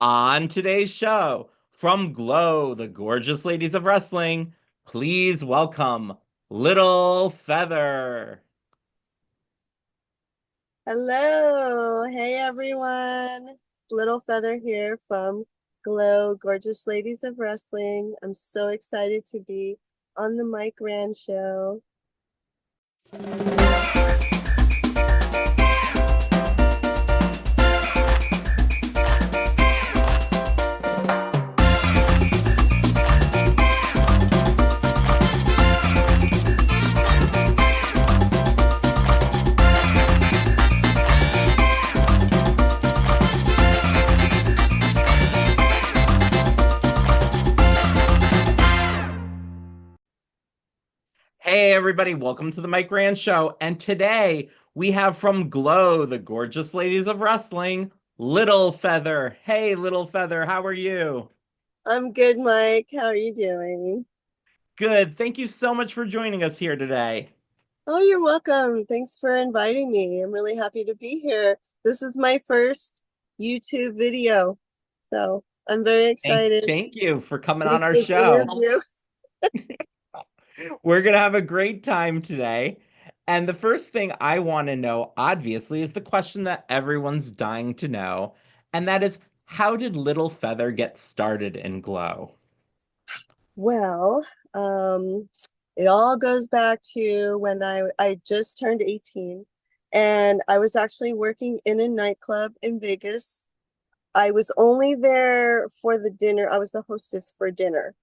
On today's show, from Glow, the gorgeous ladies of wrestling, please welcome Little Feather. Hello. Hey everyone. Little Feather here from Glow, Gorgeous Ladies of Wrestling. I'm so excited to be on the Mike Rand show. Hey, everybody, welcome to the Mike Rand Show. And today we have from Glow, the gorgeous ladies of wrestling, Little Feather. Hey, Little Feather, how are you? I'm good, Mike. How are you doing? Good. Thank you so much for joining us here today. Oh, you're welcome. Thanks for inviting me. I'm really happy to be here. This is my first YouTube video, so I'm very Thank, excited. thank you for coming on our YouTube show. interview. We're going to have a great time today. And the first thing I want to know, obviously, is the question that everyone's dying to know. And that is, how did Little Feather get started in Glow? Well, um, it all goes back to when I just turned 18 and I was actually working in a nightclub in Vegas. I was only there for the dinner. I was the hostess for dinner.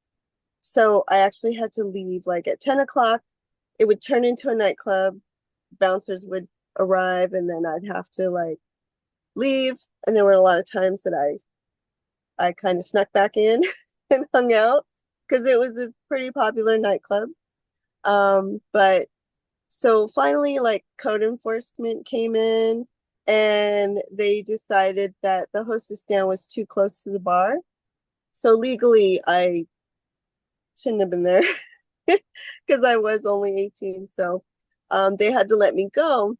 So I actually had to leave like at 10 o'clock. It would turn into a nightclub. Bouncers would arrive and then I'd have to like leave. And there were a lot of times that I kind of snuck back in and hung out because it was a pretty popular nightclub. But so finally, like code enforcement came in and they decided that the hostess stand was too close to the bar. So legally, I shouldn't have been there because I was only 18. So they had to let me go.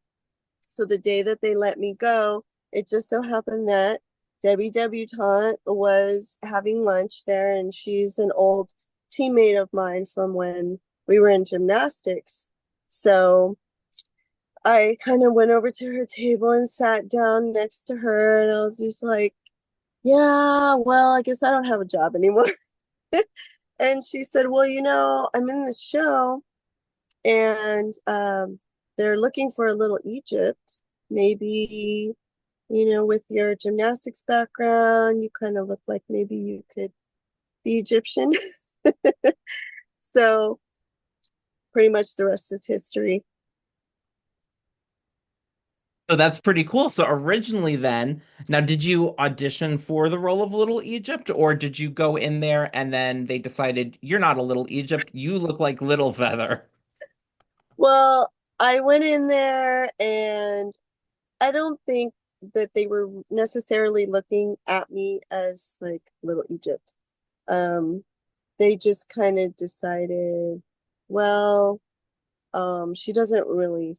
So the day that they let me go, it just so happened that Debbie Debutante was having lunch there, and she's an old teammate of mine from when we were in gymnastics. So I kind of went over to her table and sat down next to her, and I was just like, yeah, well, I guess I don't have a job anymore. And she said, well, I'm in the show and they're looking for a little Egypt. Maybe, with your gymnastics background, you kind of look like maybe you could be Egyptian. So pretty much the rest is history. So that's pretty cool. So originally then, now did you audition for the role of Little Egypt, or did you go in there and then they decided you're not a Little Egypt, you look like Little Feather? Well, I went in there and I don't think that they were necessarily looking at me as like Little Egypt. Um, they just kind of decided, well, she doesn't really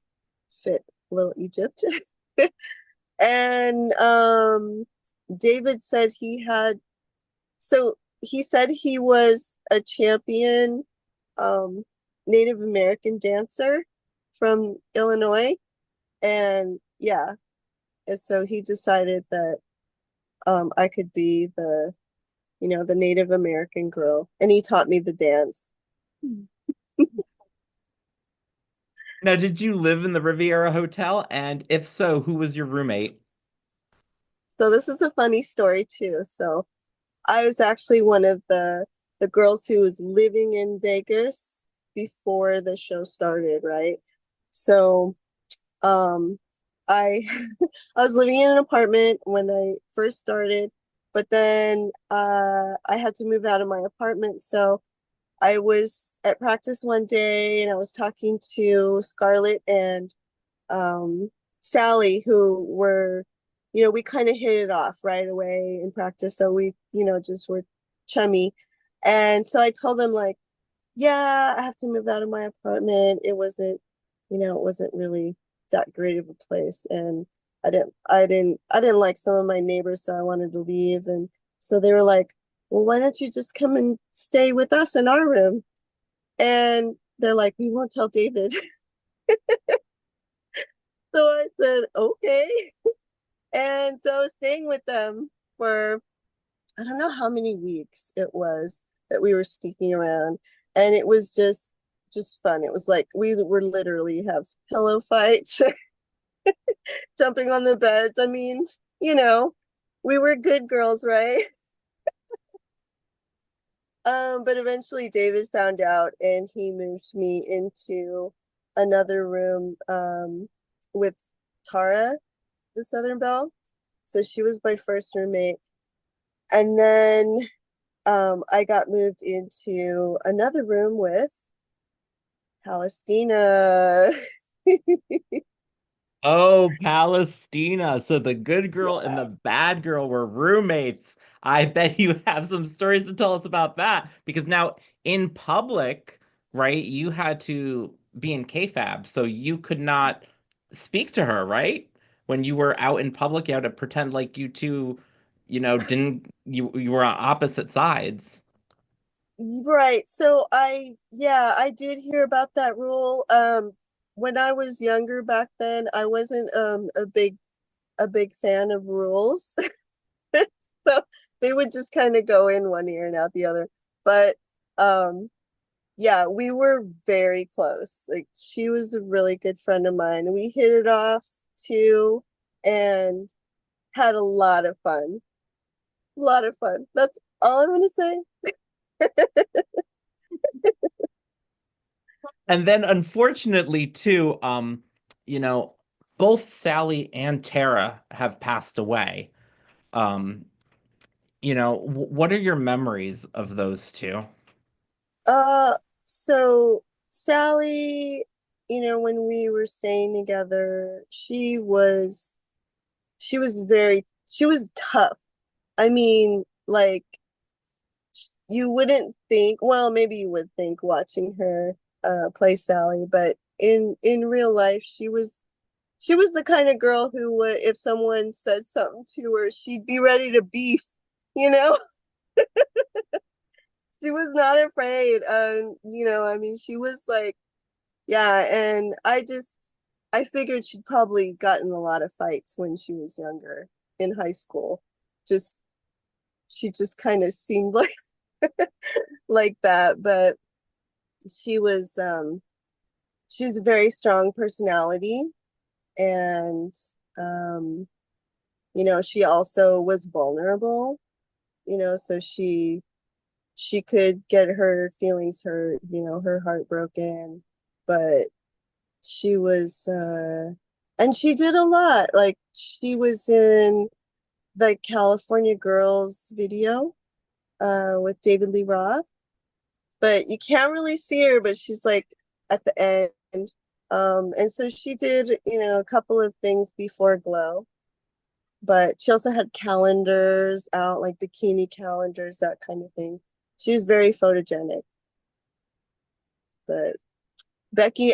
fit Little Egypt. And David said he said he was a champion um, Native American dancer from Illinois. And yeah, and so he decided that I could be the Native American girl. And he taught me the dance. Now, did you live in the Riviera Hotel? And if so, who was your roommate? So this is a funny story too. So I was actually one of the girls who was living in Vegas before the show started, right? So um I I was living in an apartment when I first started, but then I had to move out of my apartment. So I was at practice one day and I was talking to Scarlet and Sally, who were, we kind of hit it off right away in practice. So we, just were chummy. And so I told them, like, yeah, I have to move out of my apartment. It wasn't really that great of a place. And I didn't like some of my neighbors, so I wanted to leave. And So they were like, well, why don't you just come and stay with us in our room? And they're like, we won't tell David. So I said, okay. And so I was staying with them for, I don't know how many weeks it was that we were sneaking around. And it was just fun. It was like we were literally have pillow fights, jumping on the beds. I mean, you know, we were good girls, right? But eventually David found out and he moved me into another room with Tara, the Southern Belle. So she was my first roommate. And then I got moved into another room with Palestina. Oh, Palestina. So the good girl and Yeah. the bad girl were roommates. I bet you have some stories to tell us about that because now in public, right, you had to be in kayfabe, so you could not speak to her, right? When you were out in public, you had to pretend like you two, didn't you were on opposite sides. Right. So yeah, I did hear about that rule. When I was younger back then, I wasn't a big fan of rules. So they would just kind of go in one ear and out the other. But um yeah, we were very close. Like she was a really good friend of mine. We hit it off too and had a lot of fun. A lot of fun. That's all I'm gonna say. And then unfortunately too, you know, both Sally and Tara have passed away. Um, what are your memories of those two? Uh, so Sally, when we were staying together, she was tough. I mean, like you wouldn't think, well, maybe you would think watching her play Sally, but in real life, she was the kind of girl who would, if someone said something to her, she'd be ready to beef, you know? She was not afraid. I mean, she was like, yeah, and I figured she'd probably gotten a lot of fights when she was younger in high school. Just she just kind of seemed like that, but she was um she was a very strong personality and um she also was vulnerable, so she could get her feelings hurt, her heart broken, but she was and she did a lot. Like she was in the California Girls video with David Lee Roth, but you can't really see her, but she's like at the end. And so she did, a couple of things before Glow, but she also had calendars out, like bikini calendars, that kind of thing. She was very photogenic. But Becky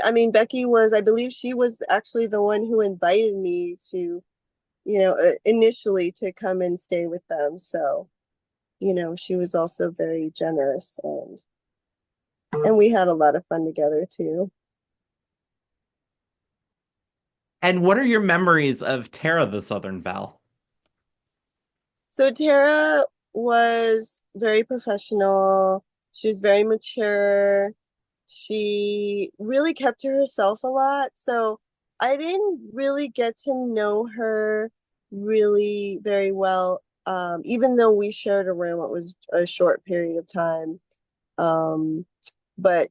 was, I believe she was actually the one who invited me to, initially to come and stay with them. So, she was also very generous and we had a lot of fun together too. And what are your memories of Tara the Southern Belle? So Tara was very professional. She was very mature. She really kept to herself a lot. So I didn't really get to know her really very well. Even though we shared a room, it was a short period of time. Um, but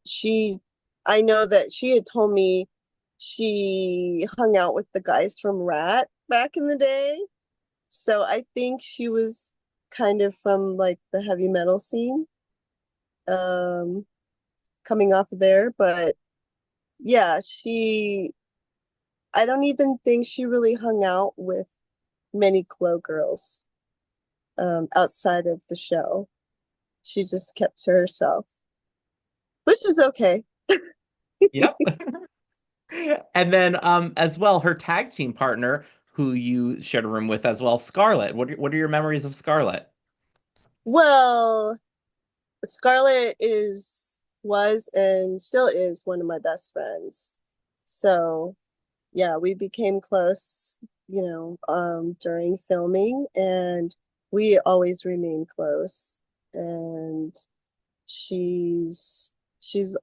I know that she had told me she hung out with the guys from Rat back in the day. So I think she was kind of from like the heavy metal scene, um, coming off of there. But yeah, I don't even think she really hung out with many Glow girls outside of the show. She just kept to herself, which is okay. Yep. And then as well, her tag team partner, who you shared a room with as well, Scarlet. What are your memories of Scarlet? Well, Scarlet is was and still is one of my best friends. So yeah, we became close, during filming, and we always remain close. And she's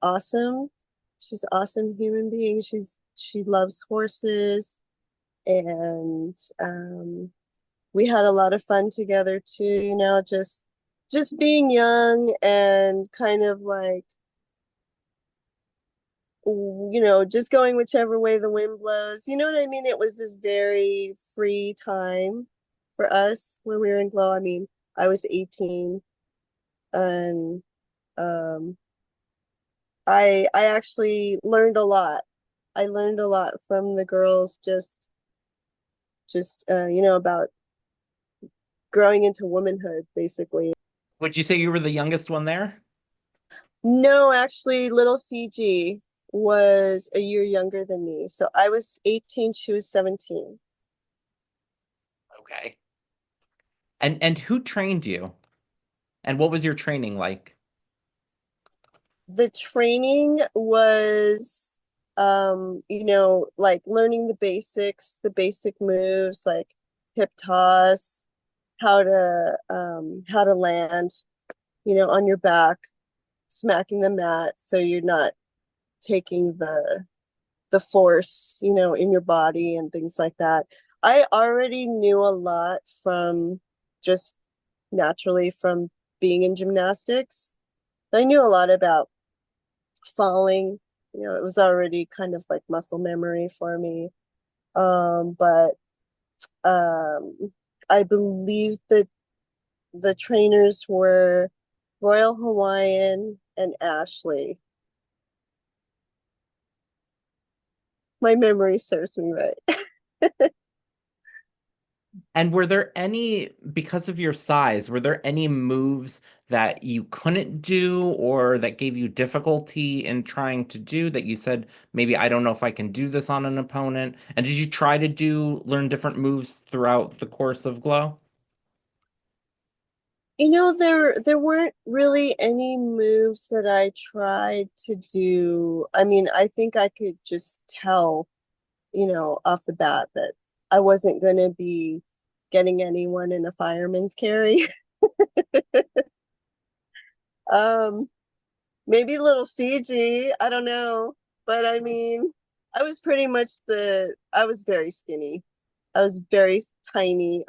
awesome. She's an awesome human being. She loves horses, and we had a lot of fun together too, just being young and kind of like, just going whichever way the wind blows. You know what I mean? It was a very free time for us when we were in Glow. I mean, I was 18, and um I actually learned a lot. I learned a lot from the girls, just about growing into womanhood, basically. Would you say you were the youngest one there? No, actually, little Fiji was a year younger than me. So I was 18, she was 17. Okay. And who trained you? And what was your training like? The training was, like learning the basic moves, like hip toss, how to land, on your back, smacking the mat so you're not taking the force, in your body and things like that. I already knew a lot from just naturally from being in gymnastics. I knew a lot about falling. It was already kind of like muscle memory for me. But I believe that the trainers were Royal Hawaiian and Ashley. My memory serves me right. And were there any, because of your size, were there any moves that you couldn't do or that gave you difficulty in trying to do that you said, maybe I don't know if I can do this on an opponent? And did you try to learn different moves throughout the course of Glow? There weren't really any moves that I tried to do. I mean, I think I could just tell, off the bat that I wasn't going to be getting anyone in a fireman's carry. Um, Maybe little Fiji, I don't know. But I mean, I was very skinny. I was very tiny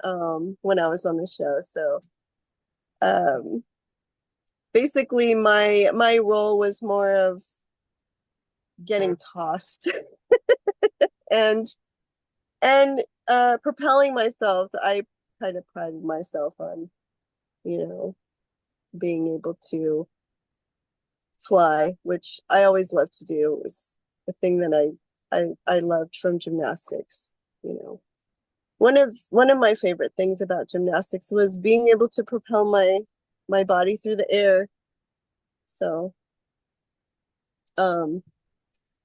when I was on the show. So um basically my role was more of getting tossed and propelling myself. I kind of prided myself on, you know, being able to fly, which I always loved to do. It was the thing that I loved from gymnastics, you know. One of my favorite things about gymnastics was being able to propel my body through the air. So, um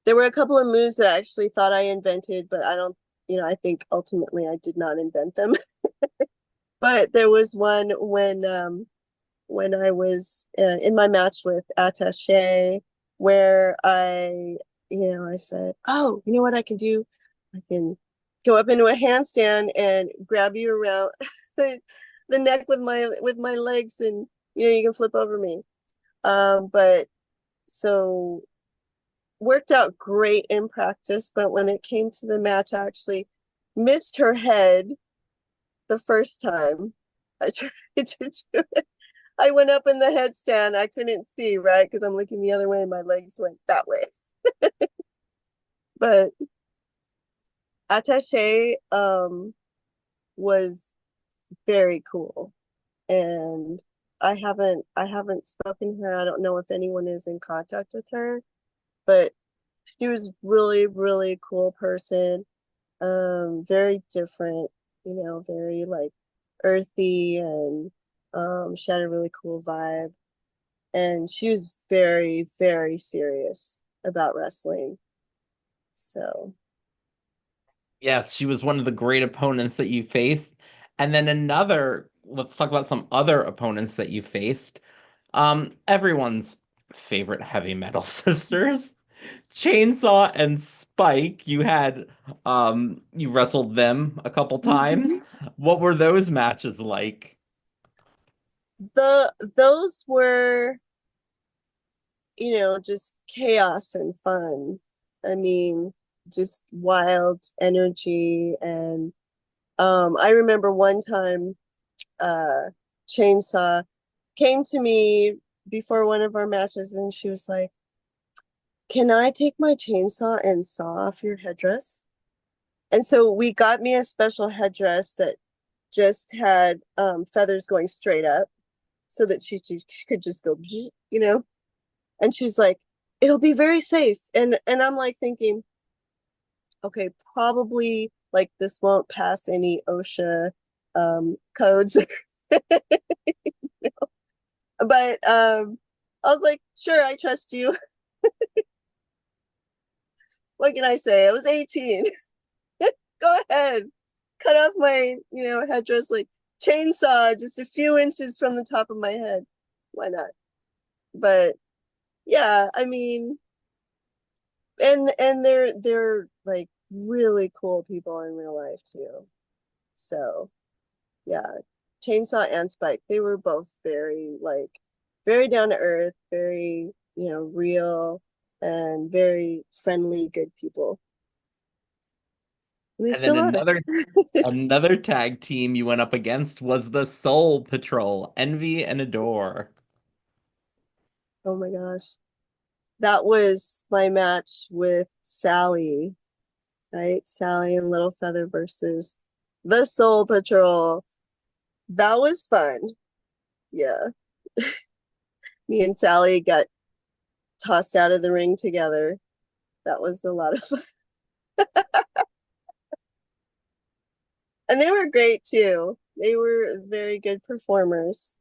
there were a couple of moves that I actually thought I invented, but I don't, I think ultimately I did not invent them. But there was one when I was in my match with Atache, where I said, "Oh, you know what I can do? I can go up into a handstand and grab you around the neck with my legs, and you can flip over me." But so worked out great in practice, but when it came to the match, I actually missed her head the first time I tried to do it. I went up in the headstand. I couldn't see, right? Because I'm looking the other way and my legs went that way. But Attache was very cool. And I haven't spoken to her. I don't know if anyone is in contact with her, but she was really, really cool person. Very different, very like earthy, and she had a really cool vibe, and she was very, very serious about wrestling. So Yes, she was one of the great opponents that you faced. And then another let's talk about some other opponents that you faced. Everyone's favorite heavy metal sisters, Chainsaw and Spike. You wrestled them a couple times. Mhm. What were those matches like? Those were, just chaos and fun. I mean, just wild energy. And I remember one time uh Chainsaw came to me before one of our matches and she was like, "Can I take my chainsaw and saw off your headdress?" And so we got me a special headdress that just had feathers going straight up so that she could just go, and she's like, "It'll be very safe." And I'm like thinking, okay, probably like this won't pass any OSHA codes. But I was like, "Sure, I trust you." What can I say? I was 18. Go ahead. Cut off my, headdress, like chainsaw just a few inches from the top of my head. Why not? But yeah, I mean, and they're like really cool people in real life too. So yeah, Chainsaw and Spike, they were both very down to earth, very, real and very friendly, good people. And they And then still are. another tag team you went up against was the Soul Patrol, Envy and Adore. Oh my gosh. That was my match with Sally, right? Sally and Little Feather versus the Soul Patrol. That was fun. Yeah. Me and Sally got tossed out of the ring together. That was a lot of fun. And they were great too. They were very good performers.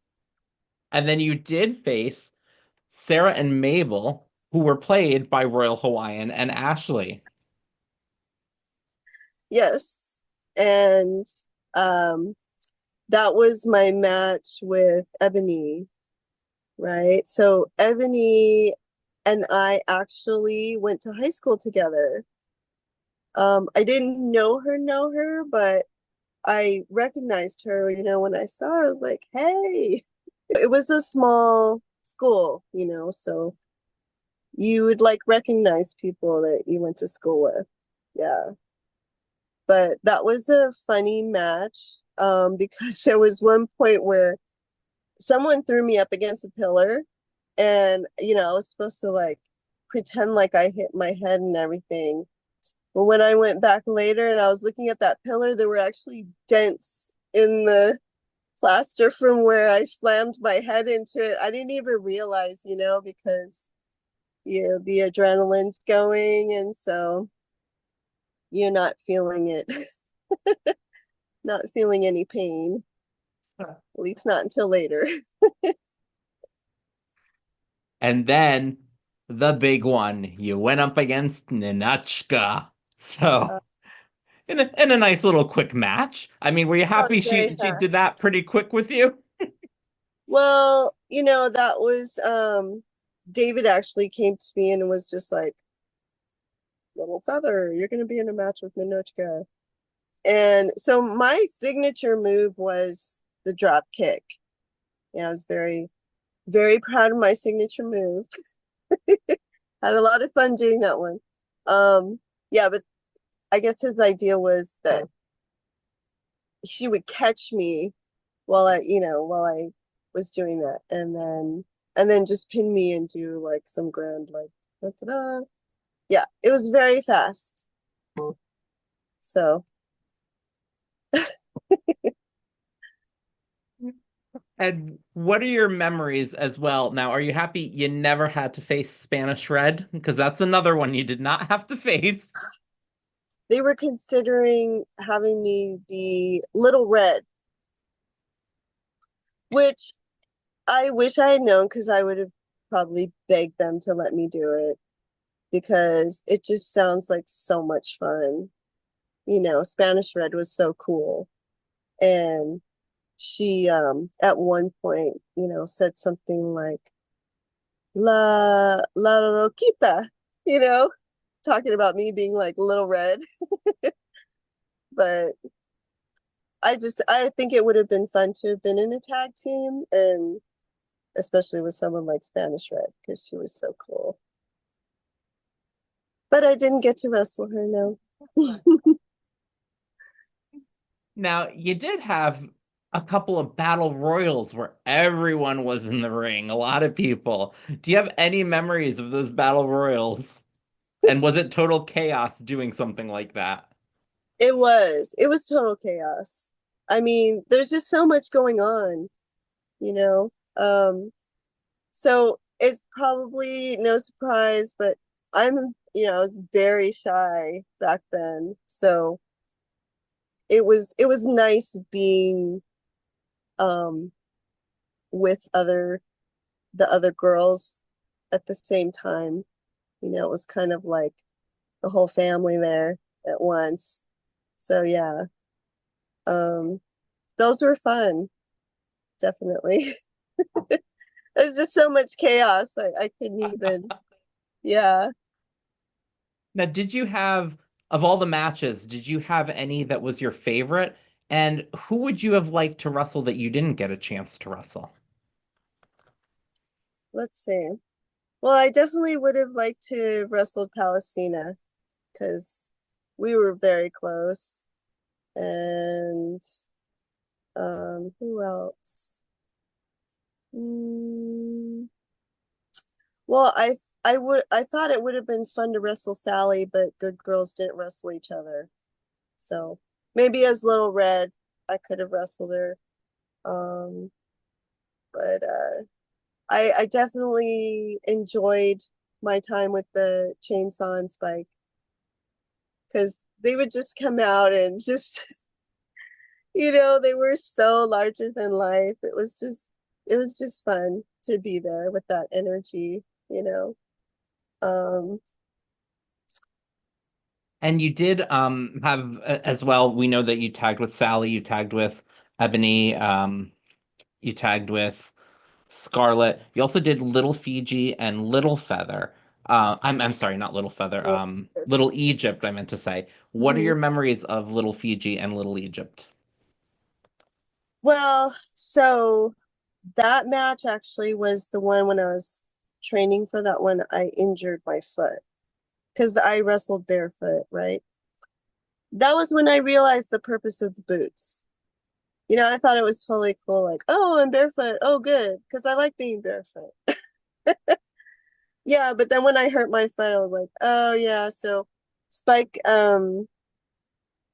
And then you did face Sarah and Mabel, who were played by Royal Hawaiian and Ashley. Yes. And um that was my match with Ebony, right? So Ebony and I actually went to high school together. I didn't know her, but I recognized her, when I saw her, I was like, "Hey." It was a small school, so you would like recognize people that you went to school with. Yeah. But that was a funny match because there was one point where someone threw me up against a pillar and, I was supposed to like pretend like I hit my head and everything. But when I went back later and I was looking at that pillar, there were actually dents in the plaster from where I slammed my head into it. I didn't even realize, because the adrenaline's going and so you're not feeling it, not feeling any pain, at least not until later. And then the big one, you went up against Ninotchka. So, Uh, in a nice little quick match. I mean, were you that happy was very she did fast. that pretty quick with you? Well, that was David actually came to me and was just like, "Little Feather, you're going to be in a match with Ninochka." And so my signature move was the drop kick. Yeah, I was very, very proud of my signature move. Had a lot of fun doing that one. Yeah, but I guess his idea was that he would catch me while I was doing that, and then just pin me and do like some grand like da-da-da. Yeah, it was very fast. So And what are your memories as well? Now, are you happy you never had to face Spanish Red? Because that's another one you did not have to face. they were considering having me be Little Red, which I wish I had known because I would have probably begged them to let me do it because it just sounds like so much fun. Spanish Red was so cool. And she at one point, said something like La Roquita, you know, talking about me being like Little Red. But I think it would have been fun to have been in a tag team, and especially with someone like Spanish Red because she was so cool. But I didn't get to wrestle her, no. Now, you did have a couple of battle royals where everyone was in the ring, a lot of people. Do you have any memories of those battle royals? And was it total chaos doing something like that? It was total chaos. I mean, there's just so much going on, you know. So it's probably no surprise, but I was very shy back then. So it was nice being um with the other girls at the same time. It was kind of like the whole family there at once. So yeah, um, those were fun, definitely. There's just so much chaos. I couldn't even, yeah. Now, of all the matches, did you have any that was your favorite? And who would you have liked to wrestle that you didn't get a chance to wrestle? Let's see. Well, I definitely would have liked to have wrestled Palestina because we were very close. And who else? Mm, well, I thought it would have been fun to wrestle Sally, but good girls didn't wrestle each other. So maybe as Little Red, I could have wrestled her. Um, but I definitely enjoyed my time with the chainsaw and Spike because they would just come out and just, they were so larger than life. It was just fun to be there with that energy, you know. Um, And you did have as well, we know that you tagged with Sally, you tagged with Ebony, you tagged with Scarlet. You also did Little Fiji and Little Feather. I'm sorry, not Little Feather. Little Egypt, I meant to say. What are mhm. your memories of Little Fiji and Little Egypt? Well, so that match actually was the one when I was training for that one, I injured my foot because I wrestled barefoot, right? That was when I realized the purpose of the boots. I thought it was totally cool, like, oh, I'm barefoot. Oh, good, because I like being barefoot. Yeah, but then when I hurt my foot, I was like, oh yeah, so Spike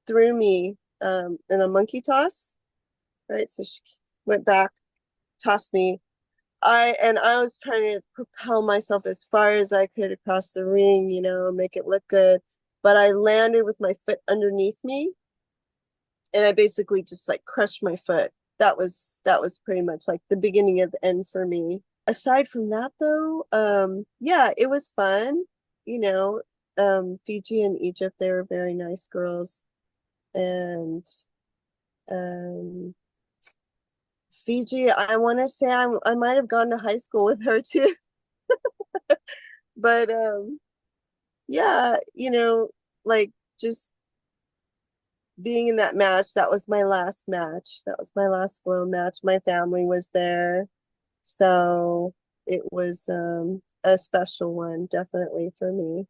threw me in a monkey toss, right? So she went back, tossed me. I was trying to propel myself as far as I could across the ring, make it look good. But I landed with my foot underneath me, and I basically just like crushed my foot. That was pretty much like the beginning of the end for me. Aside from that though, yeah, it was fun. You know, Fiji and Egypt, they were very nice girls. And um Fiji, I want to say I might have gone to high school with her too. But yeah, like just being in that match, that was my last match. That was my last glow match. My family was there. So it was a special one, definitely for me.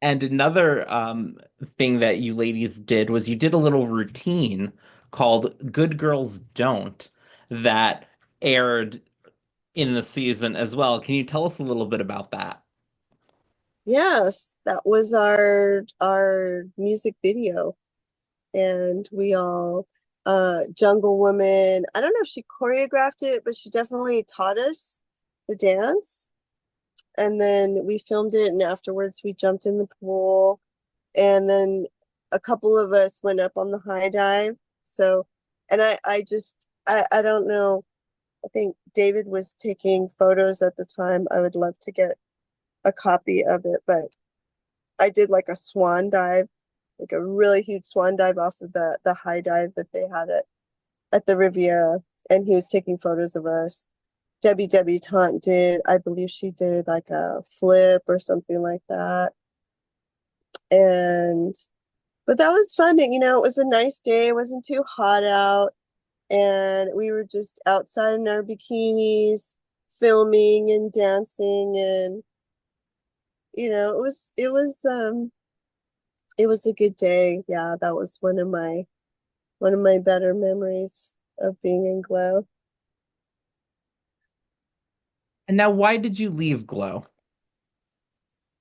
And another thing that you ladies did was you did a little routine called Good Girls Don't that aired in the season as well. Can you tell us a little bit about that? Yes, that was our music video. And we all Jungle Woman. I don't know if she choreographed it, but she definitely taught us the dance. And then we filmed it, and afterwards we jumped in the pool, and then a couple of us went up on the high dive. So, and I don't know. I think David was taking photos at the time. I would love to get a copy of it, but I did like a swan dive like a really huge swan dive off of the high dive that they had at the Riviera, and he was taking photos of us. Debbie Debutante did, I believe she did like a flip or something like that. And but that was fun. It was a nice day. It wasn't too hot out, and we were just outside in our bikinis, filming and dancing, and it was a good day. Yeah, that was one of my better memories of being in Glow. And now, why did you leave Glow?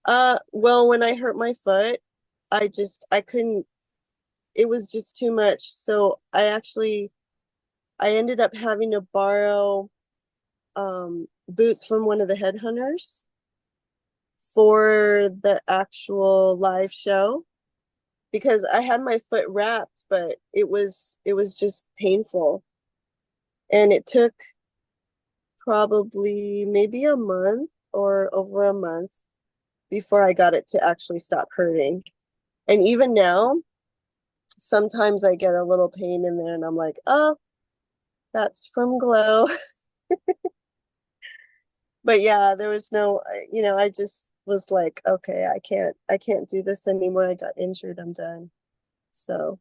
Well, when I hurt my foot, I couldn't, it was just too much. So I ended up having to borrow boots from one of the headhunters for the actual live show because I had my foot wrapped, but it was just painful. And it took probably maybe a month or over a month before I got it to actually stop hurting. And even now, sometimes I get a little pain in there and I'm like, oh, that's from Glow. But yeah, there was I just was like, okay, I can't do this anymore. I got injured. I'm done. So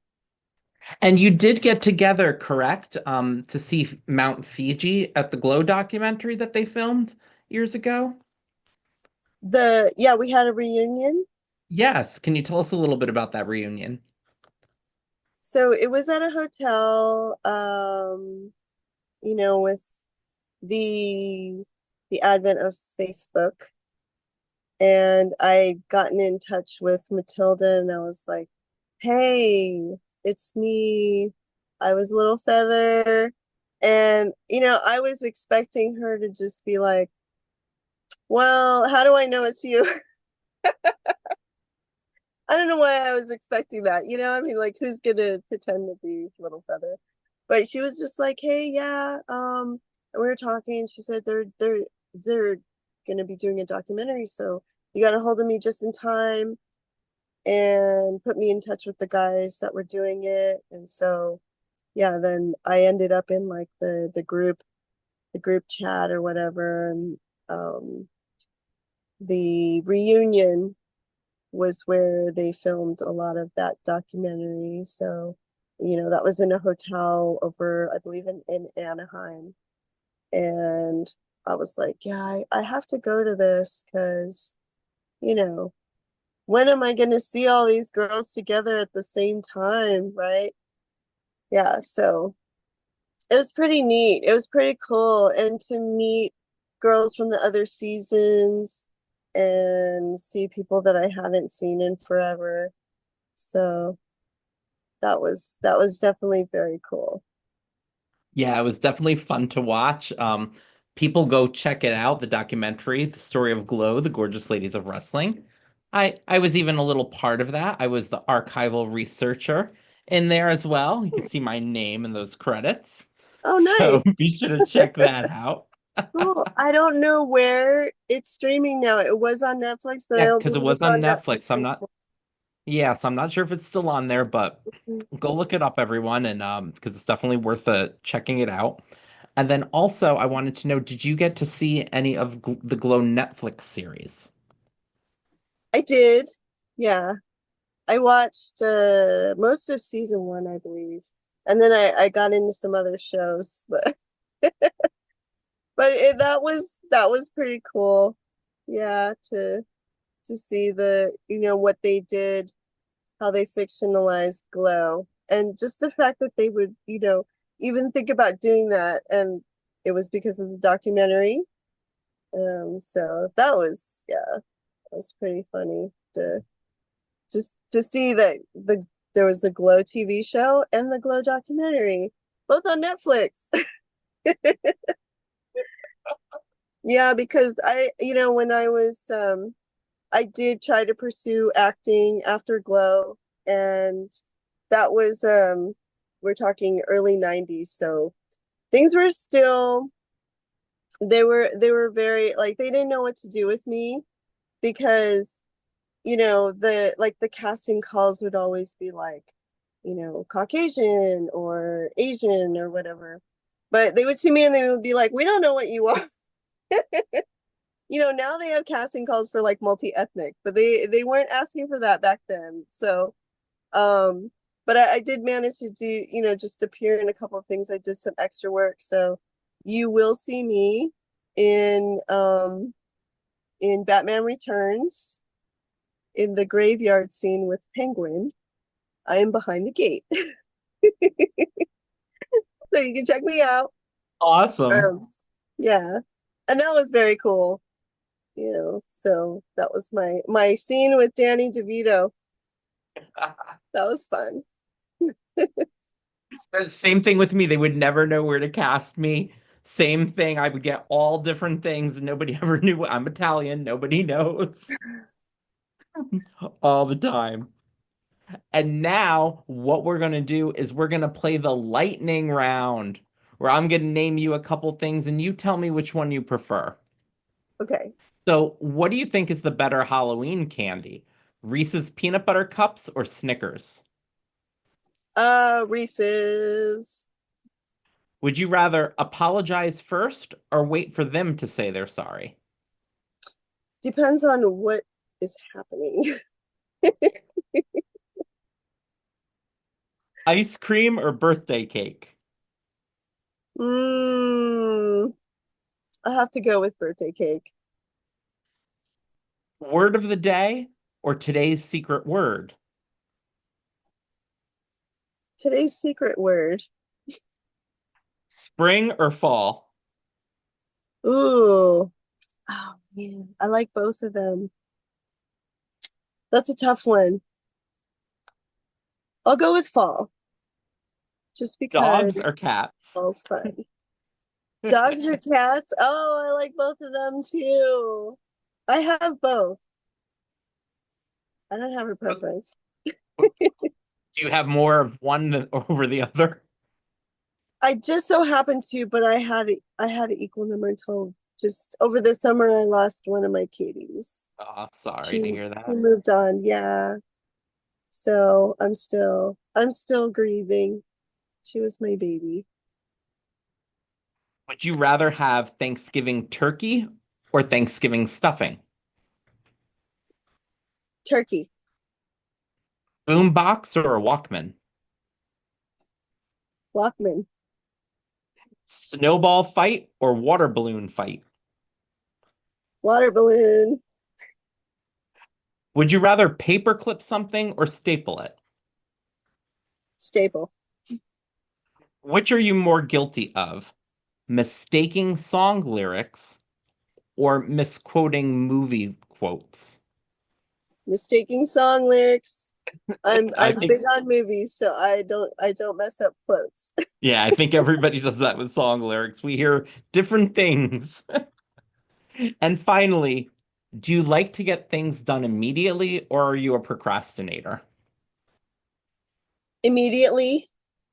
And you did get together, correct? To see Mount Fiji at the Glow documentary that they filmed years ago? yeah, we had a reunion. Yes. Can you tell us a little bit about that reunion? So it was at a hotel, with the the advent of Facebook. And I gotten in touch with Matilda and I was like, hey, it's me. I was Little Feather. And, I was expecting her to just be like, well, how do I know it's you? I don't know why I was expecting that. I mean, like, who's gonna pretend to be Little Feather? But she was just like, hey, yeah. And we were talking. She said they're gonna be doing a documentary, so you got a hold of me just in time and put me in touch with the guys that were doing it. And so, yeah, then I ended up in like the group chat or whatever, and um, the reunion was where they filmed a lot of that documentary. So, that was in a hotel over, I believe, in Anaheim. And I was like, yeah, I have to go to this because, you know, when am I going to see all these girls together at the same time, right? Yeah, so it was pretty neat. It was pretty cool. And to meet girls from the other seasons and see people that I haven't seen in forever. So that was definitely very cool. Yeah, it was definitely fun to watch. People go check it out, the documentary, The Story of Glow, The Gorgeous Ladies of Wrestling. I was even a little part of that. I was the archival researcher in there as well. You can see my name in those credits. Oh, So nice. be sure to check that out. Cool. I don't know where it's streaming now. It was on Netflix, but I Yeah, don't because it believe was it's on on Netflix Netflix. I'm not, anymore. yeah, so I'm not sure if it's still on there, but go look it up, everyone, and because it's definitely worth checking it out. And then also, I wanted to know, did you get to see any of the Glow Netflix series? I did. Yeah. I watched most of season one, I believe. And then I got into some other shows, but that was pretty cool. Yeah, to see what they did, how they fictionalized Glow, and just the fact that they would, even think about doing that, and it was because of the documentary. So that was pretty funny to just to see that there was a Glow TV show and the Glow documentary, both on Netflix. Yeah, because when I did try to pursue acting after Glow, and that was we're talking early 90s, so things were still they were very, like, they didn't know what to do with me because the casting calls would always be like, Caucasian or Asian or whatever. But they would see me and they would be like, we don't know what you are. Now they have casting calls for like multi-ethnic, but they weren't asking for that back then. So, um, but I did manage to do, just appear in a couple of things. I did some extra work. So you will see me in Batman Returns in the graveyard scene with Penguin. I am behind the gate. So you can check me out. Awesome. Um, yeah. And that was very cool, So that was my scene with Danny DeVito. That was fun. Same thing with me. They would never know where to cast me. Same thing. I would get all different things. Nobody ever knew I'm Italian. Nobody knows all the time. And now what we're going to do is we're going to play the lightning round, where I'm going to name you a couple things and you tell me which one you prefer. Okay. So, what do you think is the better Halloween candy? Reese's peanut butter cups or Snickers? Reese's. Would you rather apologize first or wait for them to say they're sorry? Depends on what is happening. Ice cream or birthday cake? Mm, I have to go with birthday cake. Word of the day or today's secret word? Today's secret word. Spring or fall? Ooh. Oh man, I like both of them. That's a tough one. I'll go with fall, just Dogs because or cats? fall's fun. Dogs or cats? Oh, I like both of them too. I have both. I don't have a preference. Do you have more of one than over the other? I just so happened to, but I had an equal number until just over the summer I lost one of my kitties. Oh, sorry She to hear she that. moved on, yeah. So I'm still grieving. She was my baby. Would you rather have Thanksgiving turkey or Thanksgiving stuffing? Turkey, Boombox or a Walkman? Walkman, Snowball fight or water balloon fight? water balloon, Would you rather paperclip something or staple it? staple. Which are you more guilty of? Mistaking song lyrics or misquoting movie quotes? Mistaking song lyrics. I'm I I'm think, big on movies, so I don't mess up quotes. yeah, I think everybody does that with song lyrics. We hear different things. And finally, do you like to get things done immediately or are you a procrastinator? Immediately.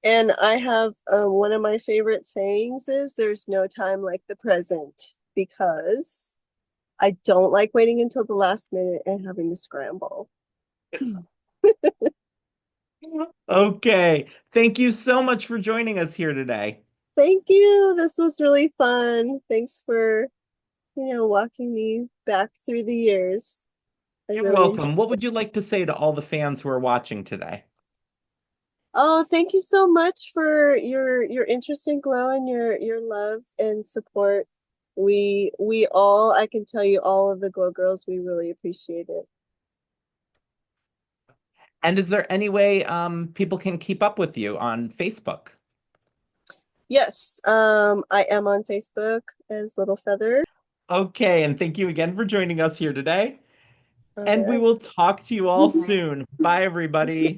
And I have one of my favorite sayings is there's no time like the present because I don't like waiting until the last minute and having to scramble. Okay. Thank you so much for joining us here today. Thank you. This was really fun. Thanks for, walking me back through the years. I You're really enjoyed welcome. What it. would you like to say to all the fans who are watching today? Oh, thank you so much for your interest in Glow and your love and support. We all, I can tell you, all of the Glow girls, we really appreciate it. And is there any way people can keep up with you on Facebook? Yes, I am on Facebook as Little Feather. Okay, and thank you again for joining us here today. All And we right. will talk to you all soon. Bye, everybody.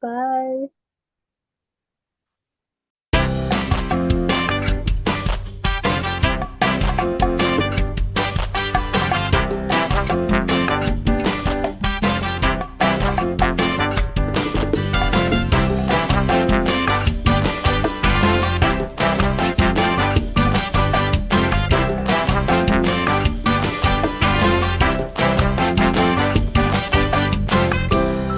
Bye.